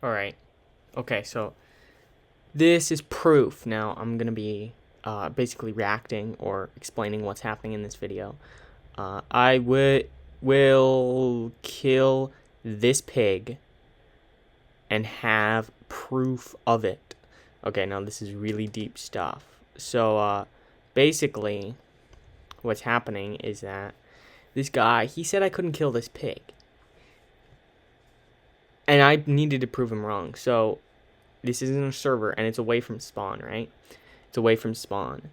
Alright. Okay, so this is proof. Now, I'm going to be basically reacting or explaining what's happening in this video. I will kill this pig and have proof of it. Okay, now this is really deep stuff. So, basically, what's happening is that this guy, he said I couldn't kill this pig. And I needed to prove him wrong. So, this isn't a server, and it's away from spawn, right? It's away from spawn.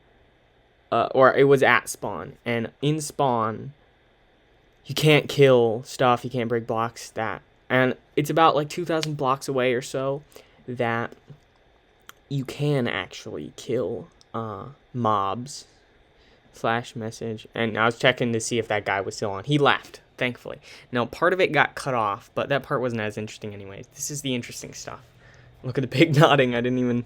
Or it was at spawn. And in spawn, you can't kill stuff, you can't break blocks, that. And it's about like 2,000 blocks away or so that you can actually kill mobs. Flash message. And I was checking to see if that guy was still on. He left, thankfully. Now, part of it got cut off, but that part wasn't as interesting anyways. This is the interesting stuff. Look at the pig nodding. I don't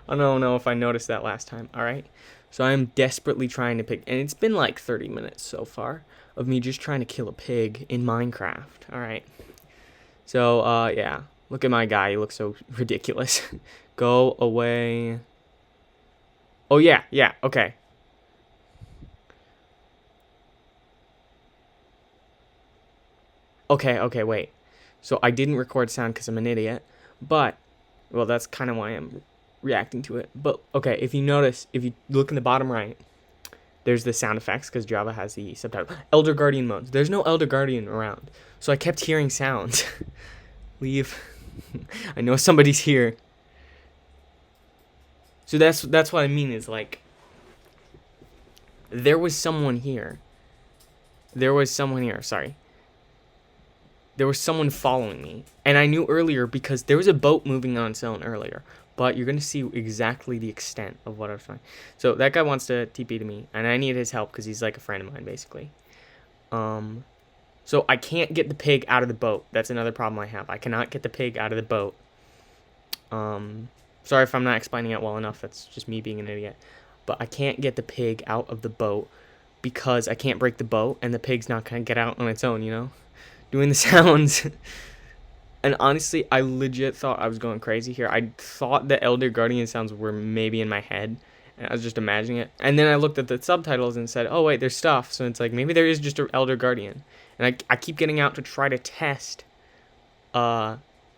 know if I noticed that last time. Alright. So I'm desperately trying to pick. And it's been like 30 minutes so far of me just trying to kill a pig in Minecraft. Alright. So, yeah. Look at my guy. He looks so ridiculous. Go away. Oh, yeah. Yeah. Okay. Okay, wait. So I didn't record sound because I'm an idiot. But, well, that's kind of why I'm reacting to it. But, okay, if you notice, if you look in the bottom right, there's the sound effects because Java has the subtitle. Elder Guardian modes. There's no Elder Guardian around. So I kept hearing sounds. Leave. I know somebody's here. So that's what I mean is like, there was someone here. Sorry. There was someone following me. And I knew earlier because there was a boat moving on its own earlier. But you're going to see exactly the extent of what I was trying. So that guy wants to TP to me. And I need his help because he's like a friend of mine, basically. So I can't get the pig out of the boat. That's another problem I have. I cannot get the pig out of the boat. Sorry if I'm not explaining it well enough. That's just me being an idiot. But I can't get the pig out of the boat because I can't break the boat. And the pig's not going to get out on its own, you know? Doing the sounds. And honestly, I legit thought I was going crazy here. I thought the Elder Guardian sounds were maybe in my head. And I was just imagining it. And then I looked at the subtitles and said, oh, wait, there's stuff. So it's like, maybe there is just an Elder Guardian. And I keep getting out to try to test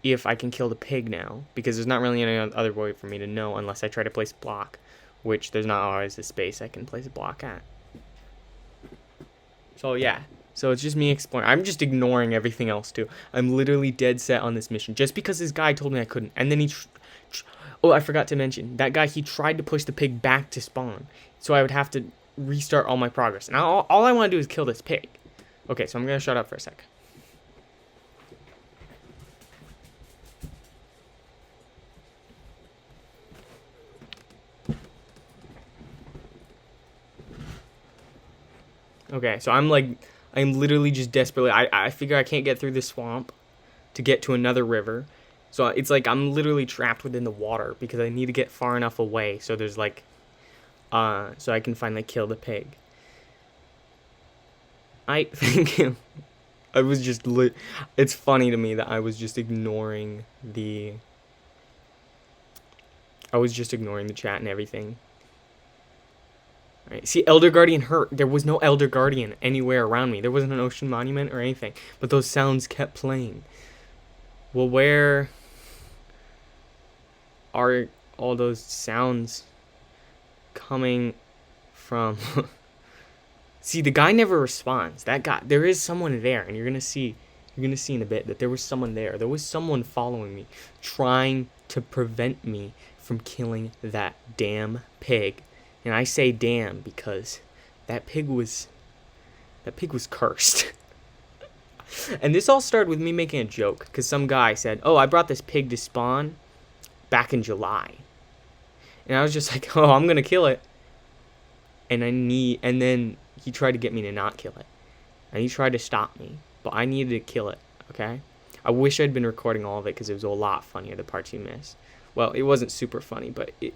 if I can kill the pig now. Because there's not really any other way for me to know unless I try to place a block. Which there's not always the space I can place a block at. So, yeah. So it's just me exploring. I'm just ignoring everything else, too. I'm literally dead set on this mission. Just because this guy told me I couldn't. And then he... Oh, I forgot to mention. That guy, he tried to push the pig back to spawn. So I would have to restart all my progress. And all I want to do is kill this pig. Okay, so I'm going to shut up for a sec. Okay, so I'm literally just desperately, I figure I can't get through this swamp to get to another river. So it's like I'm literally trapped within the water because I need to get far enough away so there's like, so I can finally kill the pig. I think I was just it's funny to me that I was just ignoring the chat and everything. Right. See, Elder Guardian hurt. There was no Elder Guardian anywhere around me. There wasn't an ocean monument or anything. But those sounds kept playing. Well, where are all those sounds coming from? See, the guy never responds. That guy, there is someone there, and you're gonna see in a bit that there was someone there. There was someone following me, trying to prevent me from killing that damn pig. And I say damn because that pig was cursed. And this all started with me making a joke because some guy said, "Oh, I brought this pig to spawn back in July." And I was just like, "Oh, I'm going to kill it." And then he tried to get me to not kill it. And he tried to stop me, but I needed to kill it, okay? I wish I'd been recording all of it because it was a lot funnier, the parts you missed. Well, it wasn't super funny, but it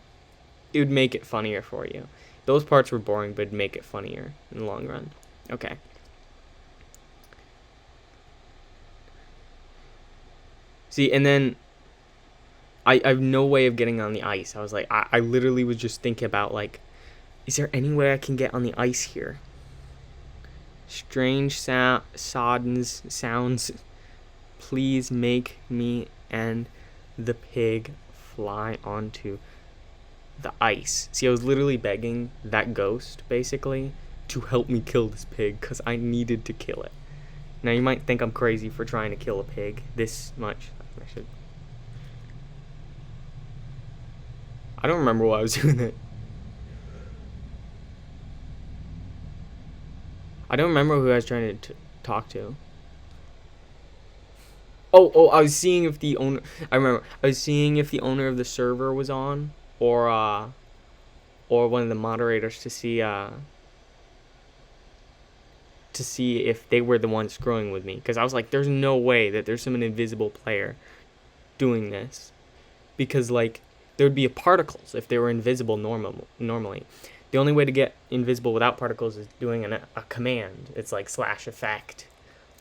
would make it funnier for you. Those parts were boring, but it'd make it funnier in the long run. Okay. See, and then I have no way of getting on the ice. I was like, I literally was just thinking about, like, is there any way I can get on the ice here? Strange sounds. Please make me and the pig fly onto the ice. See, I was literally begging that ghost, basically, to help me kill this pig, because I needed to kill it. Now, you might think I'm crazy for trying to kill a pig this much. I don't remember why I was doing it. I don't remember who I was trying to talk to. Oh, I was seeing if the owner... I remember. I was seeing if the owner of the server was on, or one of the moderators, to see if they were the ones screwing with me. Because I was like, there's no way that there's some invisible player doing this. Because, like, there would be particles if they were invisible normally. The only way to get invisible without particles is doing a command. It's like /effect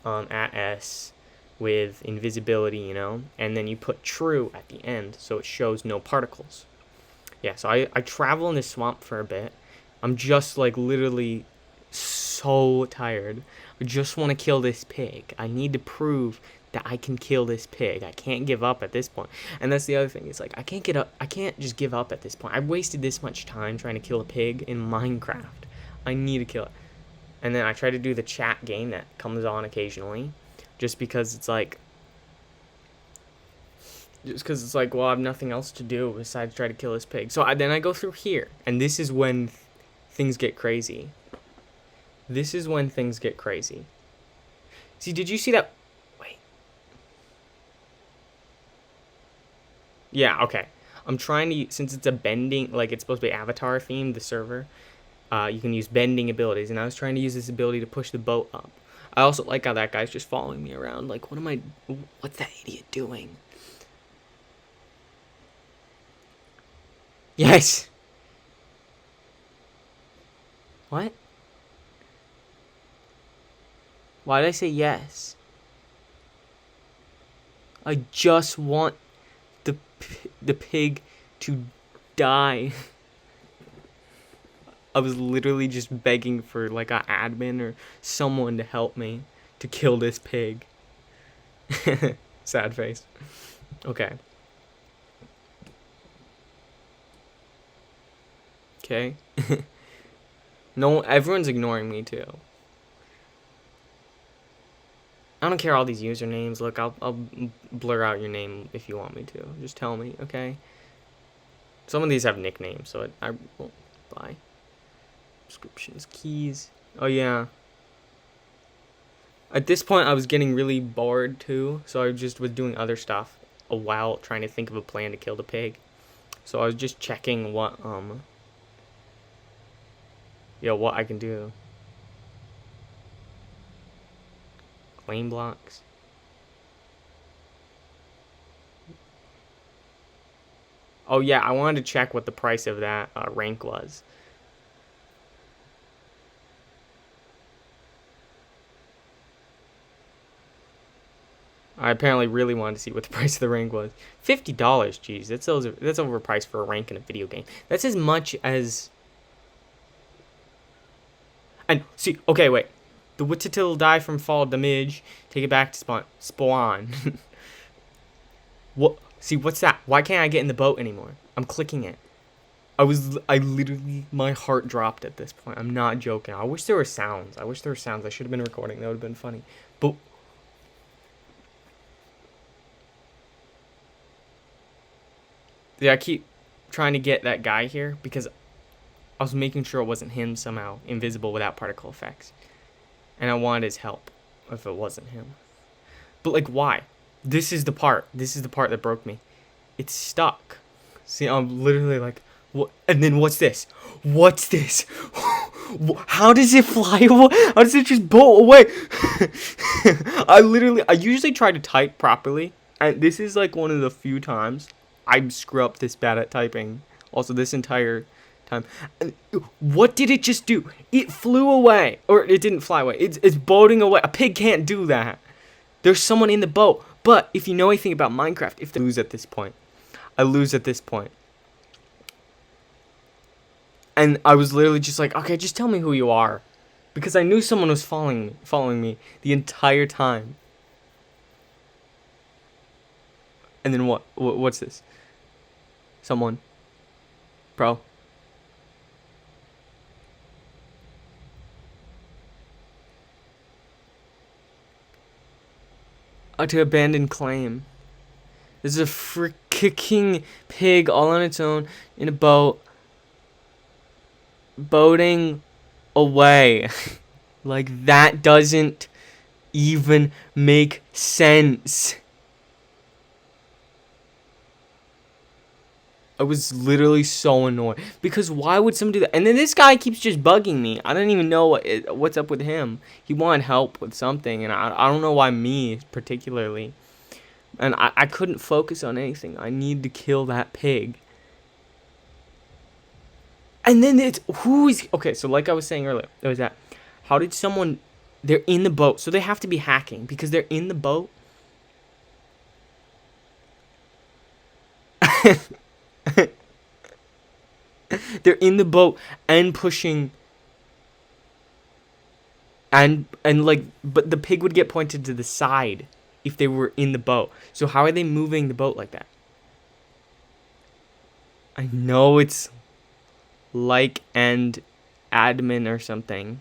at S with invisibility, you know? And then you put true at the end so it shows no particles. Yeah, so I travel in this swamp for a bit. I'm just, like, literally so tired. I just want to kill this pig. I need to prove that I can kill this pig. I can't give up at this point. And that's the other thing. It's like, I can't just give up at this point. I've wasted this much time trying to kill a pig in Minecraft. I need to kill it. And then I try to do the chat game that comes on occasionally. Just because it's like, well, I have nothing else to do besides try to kill this pig. So then I go through here. And this is when things get crazy. This is when things get crazy. See, did you see that? Wait. Yeah, okay. I'm trying to, since it's a bending, like it's supposed to be Avatar themed, the server, you can use bending abilities. And I was trying to use this ability to push the boat up. I also like how that guy's just following me around. Like, what's that idiot doing? Yes! What? Why did I say yes? I just want the pig to die. I was literally just begging for, like, an admin or someone to help me to kill this pig. Sad face. Okay. Okay. No, everyone's ignoring me too. I don't care all these usernames. Look, I'll blur out your name if you want me to. Just tell me, okay? Some of these have nicknames, so I won't buy. Descriptions, keys. Oh yeah. At this point, I was getting really bored too, so I just was doing other stuff while trying to think of a plan to kill the pig. So I was just checking what I can do. Claim blocks. Oh yeah, I wanted to check what the price of that rank was. I apparently really wanted to see what the price of the rank was. $50, jeez, that's overpriced for a rank in a video game. That's as much as... And, see, okay, wait. The Wittitil die from fall damage. Take it back to spawn. What? See, what's that? Why can't I get in the boat anymore? I'm clicking it. I literally, my heart dropped at this point. I'm not joking. I wish there were sounds. I should have been recording. That would have been funny. But... yeah, I keep trying to get that guy here because I was making sure it wasn't him somehow, invisible without particle effects. And I wanted his help if it wasn't him. But, like, why? This is the part that broke me. It's stuck. See, I'm literally like, what? And then what's this? What's this? How does it fly away? How does it just bolt away? I usually try to type properly. And this is, like, one of the few times I screw up this bad at typing. Also, this entire time. And what did it just do? It flew away. Or it didn't fly away. It's boating away. A pig can't do that. There's someone in the boat. But if you know anything about Minecraft, if they lose at this point, I lose at this point. And I was literally just like, okay, just tell me who you are. Because I knew someone was following me the entire time. And then what? What's this? Someone. Bro. To abandon claim. There's a freaking pig all on its own in a boat. Boating away. Like, that doesn't even make sense. I was literally so annoyed. Because why would somebody do that? And then this guy keeps just bugging me. I don't even know what's up with him. He wanted help with something. And I don't know why me, particularly. And I couldn't focus on anything. I need to kill that pig. And then it's... Who is... Okay, so like I was saying earlier. There was that... How did someone... They're in the boat. So they have to be hacking. Because they're in the boat. They're in the boat and pushing, and like, but the pig would get pointed to the side if they were in the boat. So how are they moving the boat like that? I know it's like and admin or something.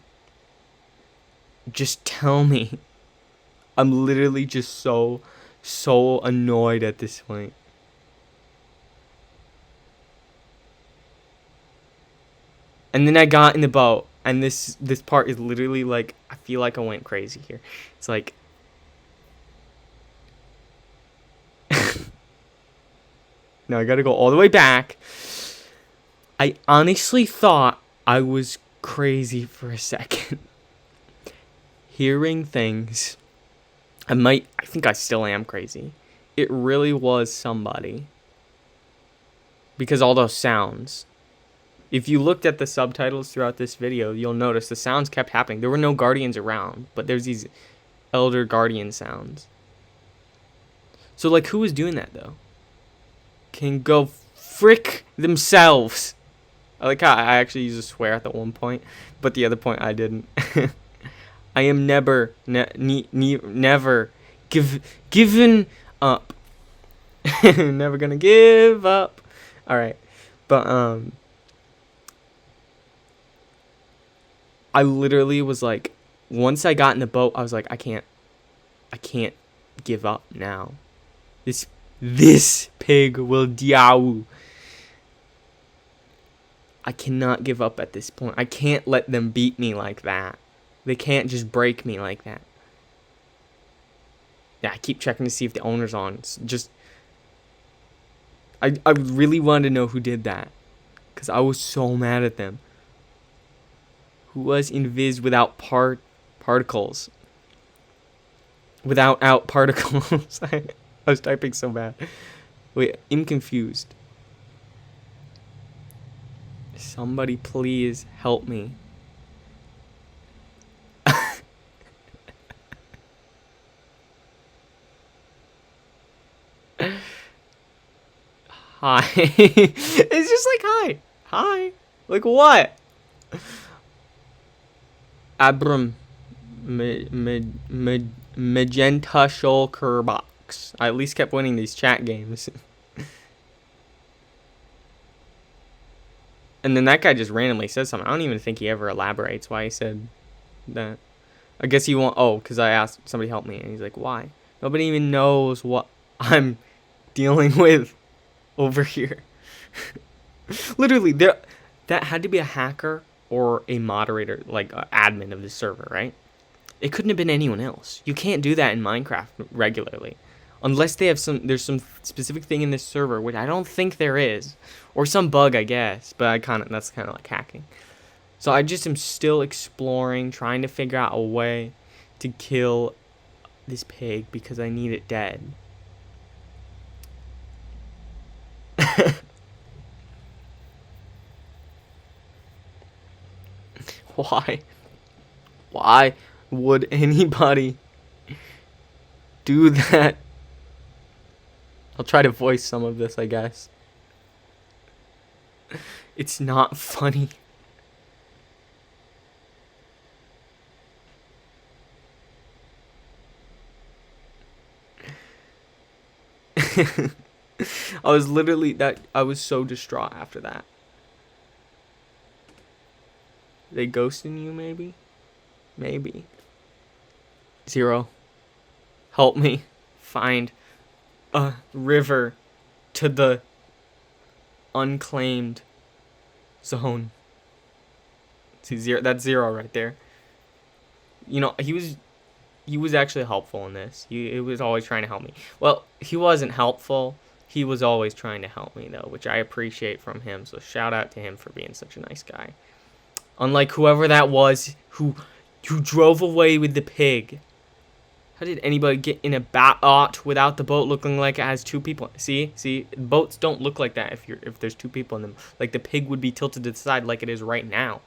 Just tell me. I'm literally just so annoyed at this point. And then I got in the boat, and this part is literally like, I feel like I went crazy here. It's like, now I gotta go all the way back. I honestly thought I was crazy for a second. Hearing things, I think I still am crazy. It really was somebody. Because all those sounds. If you looked at the subtitles throughout this video, you'll notice the sounds kept happening. There were no guardians around, but there's these elder guardian sounds. So, like, who was doing that, though? Can go frick themselves. I like how I actually used a swear at the one point, but the other point I didn't. I am never given up. Never gonna give up. All right, but I literally was like, once I got in the boat, I was like, I can't give up now. This pig will diao. I cannot give up at this point. I can't let them beat me like that. They can't just break me like that. Yeah, I keep checking to see if the owner's on. It's just, I really wanted to know who did that, because I was so mad at them. Who was invis without particles? Without out particles. I was typing so bad. Wait, I'm confused. Somebody please help me. Hi. It's just like, hi. Hi. Like, what? Abram. Magenta Shulker Box. I at least kept winning these chat games. And then that guy just randomly says something. I don't even think he ever elaborates why he said that. I guess he won't. Oh, because I asked somebody help me. And he's like, why? Nobody even knows what I'm dealing with over here. Literally, that had to be a hacker or a moderator, like an admin of the server, right? It couldn't have been anyone else. You can't do that in Minecraft regularly. Unless they have there's some specific thing in this server, which I don't think there is. Or some bug, I guess. But that's kind of like hacking. So I just am still exploring, trying to figure out a way to kill this pig because I need it dead. Why? Why would anybody do that? I'll try to voice some of this, I guess. It's not funny. I was so distraught after that. They ghosting you, maybe? Maybe. Zero. Help me find a river to the unclaimed zone. See, zero. That's Zero right there. You know, he was actually helpful in this. He was always trying to help me. Well, he wasn't helpful. He was always trying to help me, though, which I appreciate from him. So shout out to him for being such a nice guy. Unlike whoever that was who drove away with the pig. How did anybody get in a boat without the boat looking like it has two people? See, boats don't look like that if there's two people in them. Like the pig would be tilted to the side like it is right now.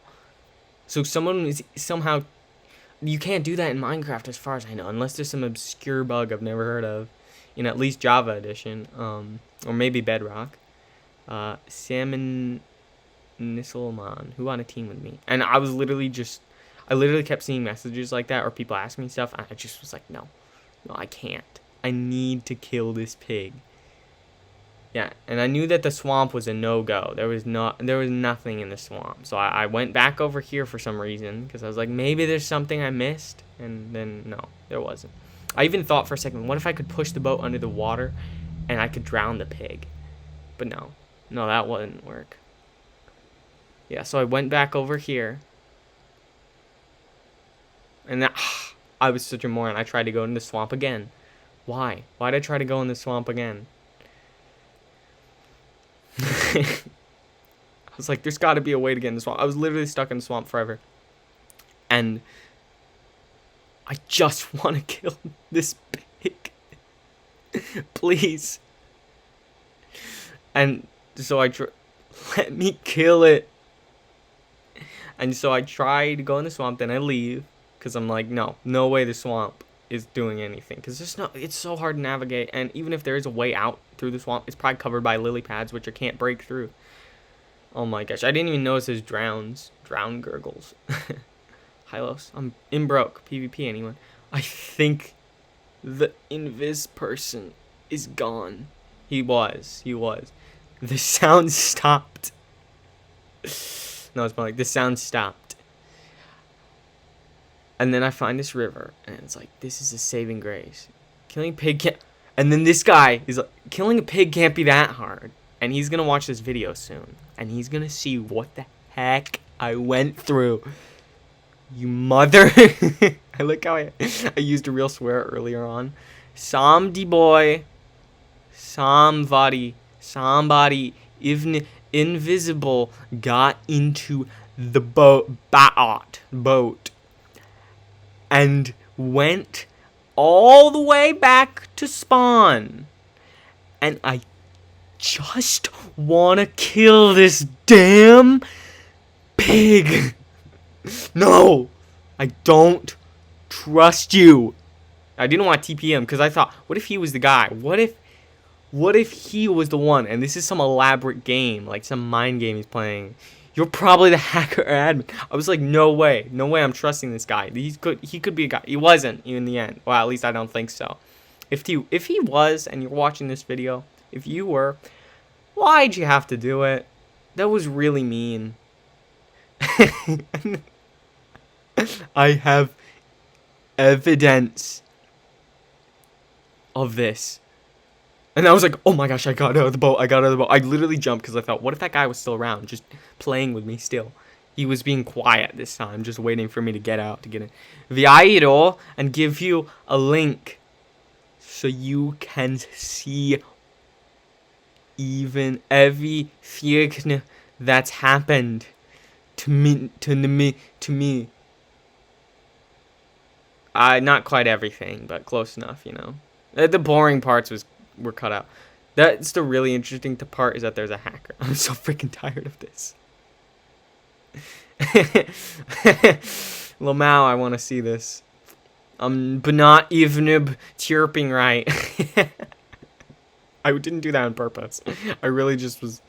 So someone is somehow. You can't do that in Minecraft as far as I know, unless there's some obscure bug I've never heard of, in at least Java Edition, or maybe Bedrock. Salmon Nisselman, who on a team with me? And I literally kept seeing messages like that, or people asking me stuff, and I just was like, no, I can't. I need to kill this pig. Yeah, and I knew that the swamp was a no-go. There was nothing in the swamp. So I went back over here for some reason, because I was like, maybe there's something I missed. And then, no, there wasn't. I even thought for a second, what if I could push the boat under the water, and I could drown the pig? But no, that wouldn't work. Yeah, so I went back over here. And I was such a moron. I tried to go in the swamp again. Why? Why did I try to go in the swamp again? I was like, there's got to be a way to get in the swamp. I was literally stuck in the swamp forever. And I just want to kill this pig. Please. And so let me kill it. And so I try to go in the swamp, then I leave. Because I'm like, no way the swamp is doing anything. Because it's so hard to navigate. And even if there is a way out through the swamp, it's probably covered by lily pads, which I can't break through. Oh my gosh, I didn't even notice his drown gurgles. Hylos, I'm in broke. PvP, anyone? I think the invis person is gone. He was. The sound stopped. No, it's more like the sound stopped. And then I find this river, and it's like, this is a saving grace. Killing a pig can't... And then this guy is like, killing a pig can't be that hard. And he's going to watch this video soon. And he's going to see what the heck I went through. You mother... I like how I used a real swear earlier on. Somebody invisible got into the boat. And went all the way back to spawn. And I just want to kill this damn pig. No, I don't trust you. I didn't want to TP him because I thought, what if he was the guy? What if he was the one? And this is some elaborate game, like some mind game he's playing. You're probably the hacker or admin. I was like, no way I'm trusting this guy. He could be a guy. He wasn't in the end. Well, at least I don't think so. If he was, and you're watching this video, if you were, why'd you have to do it? That was really mean. I have evidence of this. And I was like, oh my gosh, I got out of the boat. I literally jumped because I thought, what if that guy was still around, just playing with me still? He was being quiet this time, just waiting for me to get out, to get in. Viairo, and give you a link so you can see even everything that's happened to me. Not quite everything, but close enough, you know. The boring parts were cut out. That's the really interesting part, is that there's a hacker. I'm so freaking tired of this. Lamau, I want to see this. But not even chirping right. I didn't do that on purpose. I really just was.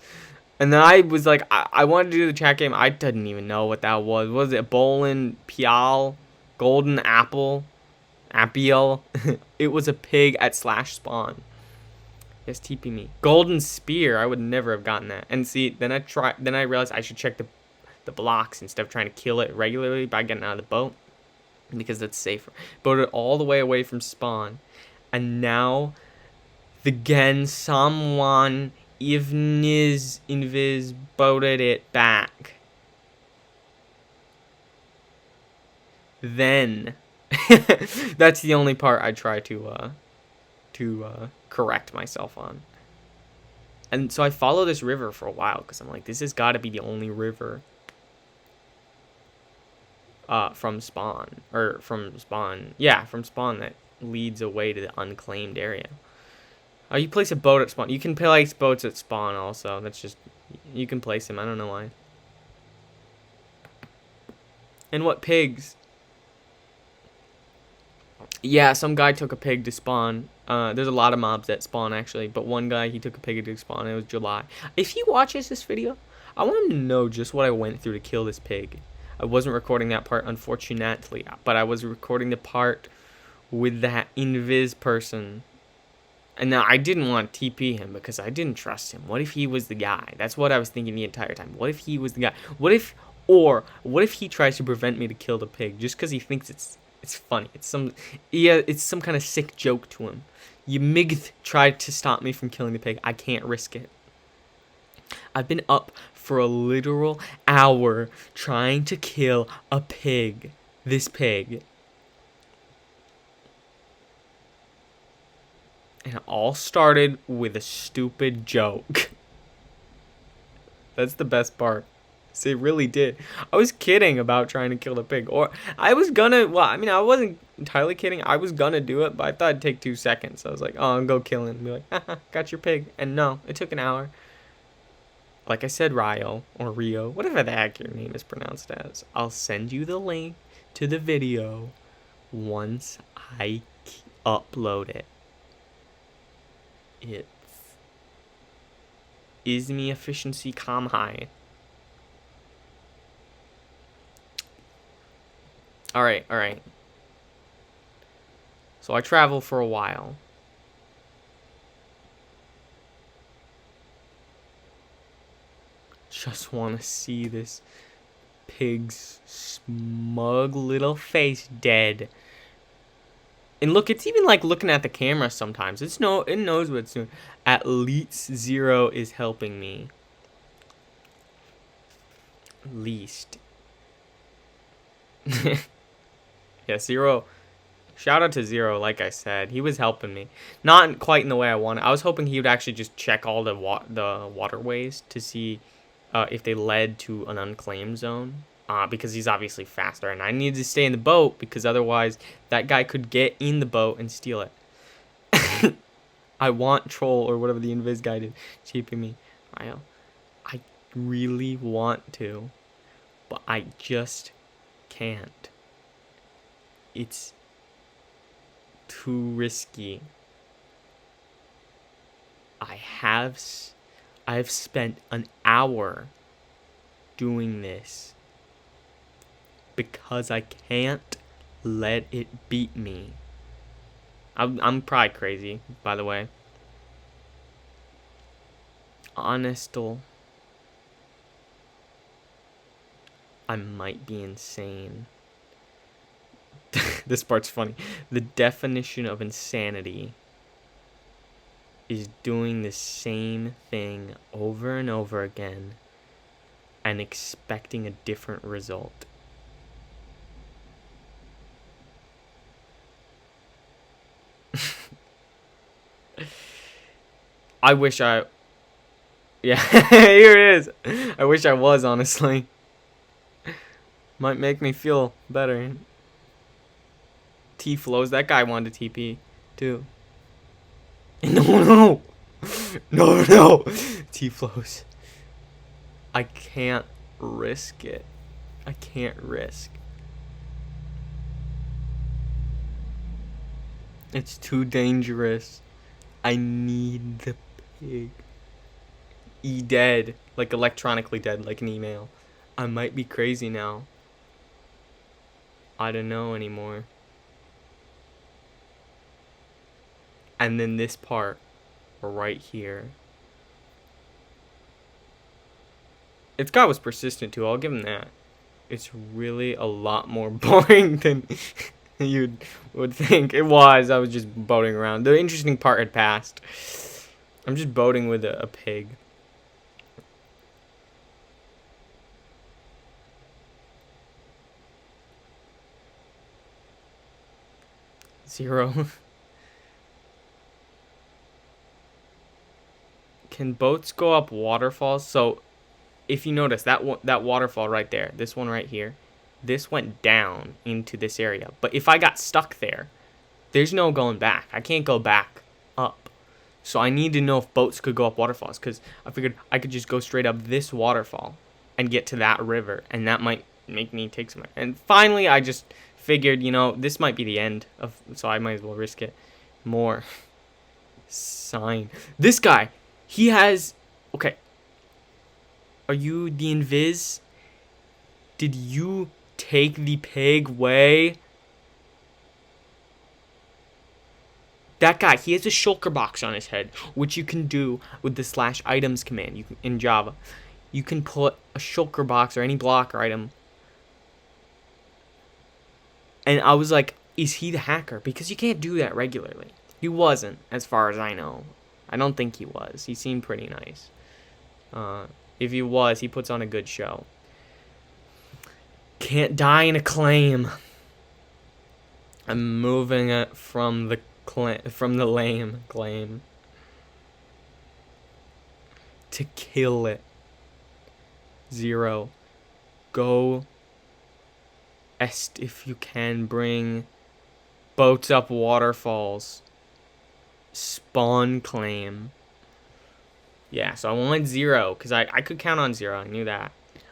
And then I was like, I wanted to do the chat game. I didn't even know what that was. Was it Bolin Pial? Golden Apple? Appiel? It was a pig at /spawn. Yes, TP me. Golden Spear. I would never have gotten that. And see, then I realized I should check the blocks instead of trying to kill it regularly by getting out of the boat, because that's safer. Boated all the way away from spawn, and now again someone invis boated it back. Then that's the only part I try to correct myself on. And so I follow this river for a while because I'm like, this has got to be the only river from spawn that leads away to the unclaimed area. Oh, you place a boat at spawn. You can place boats at spawn also. That's just, you can place them. I don't know why. And what pigs? Yeah, some guy took a pig to spawn. There's a lot of mobs that spawn actually, but one guy, he took a pig to spawn. It was July. If he watches this video, I want him to know just what I went through to kill this pig. I wasn't recording that part, unfortunately, but I was recording the part with that invis person. And now I didn't want to TP him because I didn't trust him. What if he was the guy? That's what I was thinking the entire time. What if he was the guy? What if he tries to prevent me to kill the pig just because he thinks it's funny? It's some kind of sick joke to him. Ymigth tried to stop me from killing the pig. I can't risk it. I've been up for a literal hour trying to kill a pig. This pig. And it all started with a stupid joke. That's the best part. So it really did. I was kidding about trying to kill the pig. Or I was gonna, well, I mean, I wasn't entirely kidding. I was gonna do it, but I thought it'd take 2 seconds. I was like, oh, I'll go kill him. And be like, haha, got your pig. And no, it took an hour. Like I said, Rio, or Rio, whatever the heck your name is pronounced as. I'll send you the link to the video once I upload it. It's Izmi efficiency com high. Alright. So I travel for a while. Just want to see this pig's smug little face dead. And look, it's even like looking at the camera sometimes. It knows what it's doing. At least Zero is helping me. At least. Yeah, Zero. Shout out to Zero, like I said. He was helping me. Not quite in the way I wanted. I was hoping he would actually just check all the waterways to see if they led to an unclaimed zone. Because he's obviously faster. And I needed to stay in the boat because otherwise that guy could get in the boat and steal it. I want Troll or whatever the invis guy did TP me. I really want to. But I just can't. It's too risky. I've spent an hour doing this because I can't let it beat me. I'm probably crazy, by the way. Honestal. I might be insane. This part's funny. The definition of insanity is doing the same thing over and over again and expecting a different result. I wish I... Yeah, here it is. I wish I was, honestly. Might make me feel better. T-Flows, that guy wanted to TP, too. No! T-Flows. I can't risk it. I can't risk. It's too dangerous. I need the pig. E-dead. Like electronically dead, like an email. I might be crazy now. I don't know anymore. And then this part right here. Its guy was persistent too, I'll give him that. It's really a lot more boring than you would think. It was. I was just boating around. The interesting part had passed. I'm just boating with a pig. Zero. Can boats go up waterfalls? So, if you notice that that waterfall right there, this one right here, this went down into this area. But if I got stuck there, there's no going back. I can't go back up. So I need to know if boats could go up waterfalls, because I figured I could just go straight up this waterfall and get to that river, and that might make me take some. And finally, I just figured, you know, this might be the end of, so I might as well risk it more. Sign. This guy, he has, okay. Are you the invis? Did you take the pig way? That guy, he has a shulker box on his head, which you can do with the /items command you can, in Java. You can put a shulker box or any block or item. And I was like, is he the hacker? Because you can't do that regularly. He wasn't, as far as I know. I don't think he was. He seemed pretty nice. If he was, he puts on a good show. Can't die in a claim. I'm moving it from the lame claim to kill it. 0. Go est if you can bring boats up waterfalls. Spawn claim. Yeah, so I wanted 0 because I could count on 0. I knew that.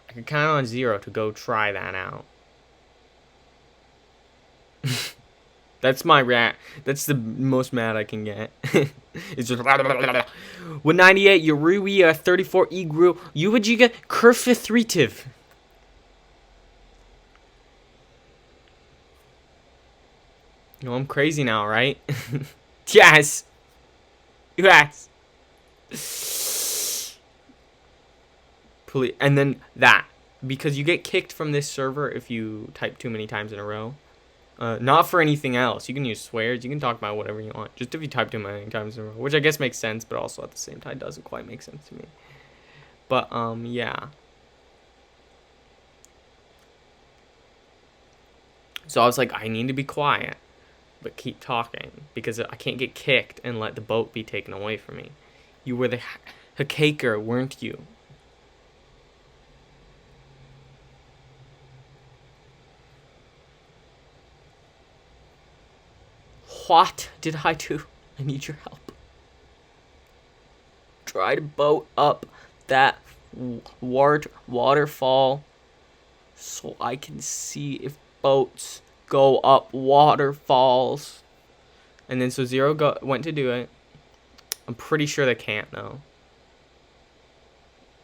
I could count on 0 to go try that out. That's my rat. That's the most mad I can get. It's just 198 Yorui 34 Igru Uwajiga Kerfithritiv. You know I'm crazy now, right? Yes. Yes. And then that, because you get kicked from this server if you type too many times in a row. Not for anything else. You can use swears. You can talk about whatever you want. Just if you type too many times in a row. Which I guess makes sense, but also at the same time doesn't quite make sense to me. But, yeah. So I was like, I need to be quiet. But keep talking. Because I can't get kicked and let the boat be taken away from me. You were the Hakaker, weren't you? What did I do? I need your help. Try to boat up that waterfall so I can see if boats go up waterfalls. And then so 0 went to do it. I'm pretty sure they can't though.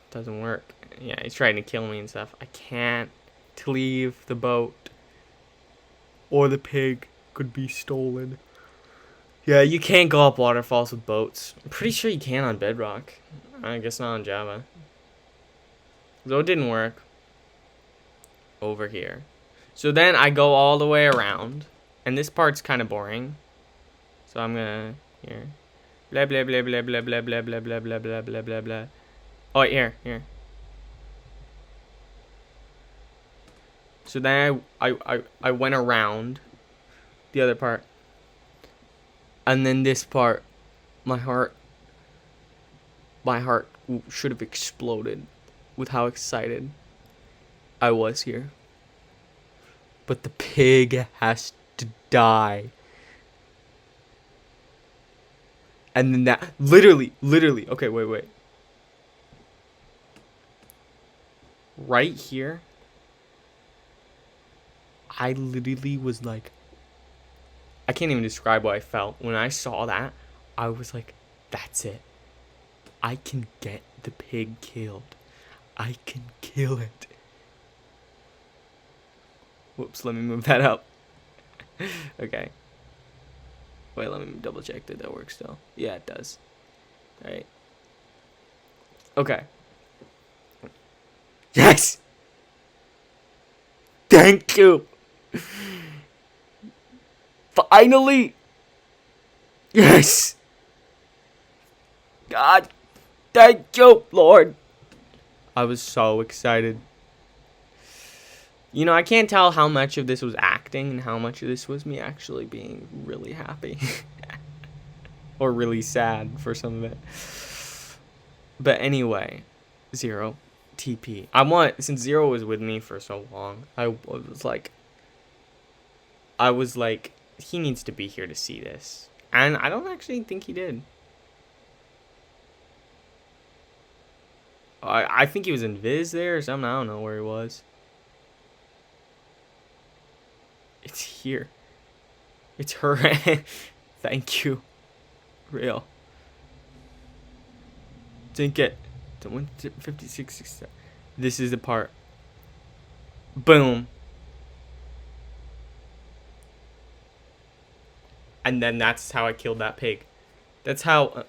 Doesn't work. Yeah, he's trying to kill me and stuff. I can't leave the boat, or the pig could be stolen. Yeah, you can't go up waterfalls with boats. I'm pretty sure you can on Bedrock. I guess not on Java. So it didn't work. Over here. So then I go all the way around. And this part's kind of boring. So I'm gonna... Here. Blah, blah, blah, blah, blah, blah, blah, blah, blah, blah, blah, blah, blah, blah. Oh, here. So then I went around the other part. And then this part, my heart should have exploded with how excited I was here. But the pig has to die. And then that, literally, okay, wait. Right here, I literally was like, I can't even describe what I felt when I saw that. I was like, that's it. I can get the pig killed. I can kill it. Whoops, let me move that up. Okay. Wait, let me double check that works still. Yeah, it does. Alright. Okay. Yes! Thank you! Finally! Yes! God, thank you, Lord! I was so excited. You know, I can't tell how much of this was acting and how much of this was me actually being really happy. Or really sad for some of it. But anyway, Zero, TP. Since Zero was with me for so long, I was like, he needs to be here to see this. And I don't actually think he did. I think he was in Viz there or something. I don't know where he was. It's here. It's her. Thank you. Real. Didn't get 56, 67. This is the part. Boom. And then that's how I killed that pig. That's how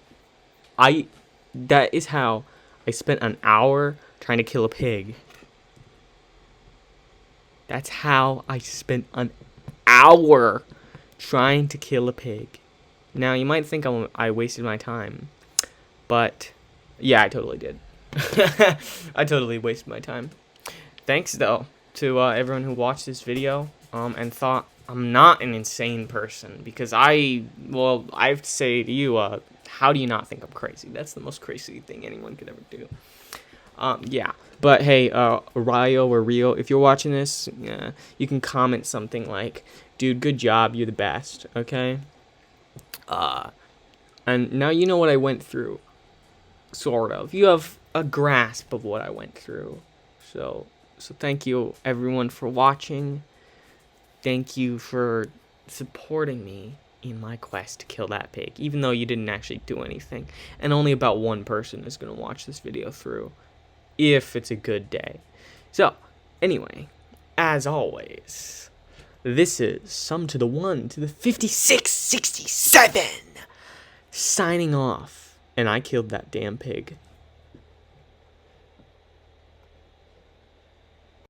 that is how I spent an hour trying to kill a pig. That's how I spent an hour trying to kill a pig. Now, you might think I wasted my time. But, yeah, I totally did. I totally wasted my time. Thanks, though, to everyone who watched this video and thought I'm not an insane person. Because I have to say to you, how do you not think I'm crazy? That's the most crazy thing anyone could ever do. Yeah. But, hey, Rio or Rio, if you're watching this, you can comment something like, dude, good job, you're the best, okay? And now you know what I went through. Sort of. You have a grasp of what I went through. So thank you, everyone, for watching. Thank you for supporting me in my quest to kill that pig, even though you didn't actually do anything. And only about one person is going to watch this video through, if it's a good day. So, anyway, as always, this is Sum to the 1 to the 5667, signing off. And I killed that damn pig.